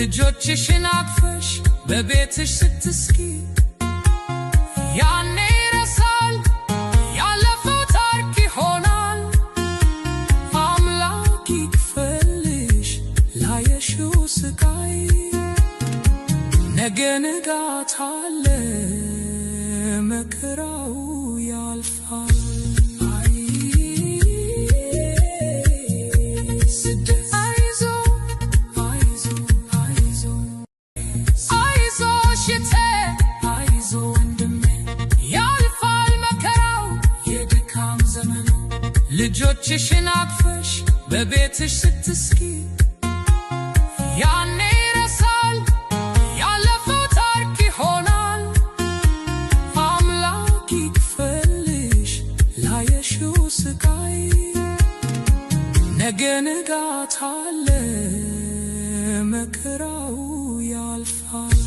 ልጆችሽን አቅፈሽ በቤትሽ ስትስቂ ያኔ ይረሳል ያለፈው ታሪክ ይሆናል። አምላክ ይክፈልሽ ላየሽው ስቃይ ነገ ንጋት አለ መከራው ያልፋል። ልጆችሽን አቅፈሽ በቤትሽ ስትስቂ ያኔ ይረሳል ያለፈው ታሪክ ይሆናል። አምላክ ይክፈልሽ ላየሽው ስቃይ ነገ ንጋት አለ መከራው ያልፋል።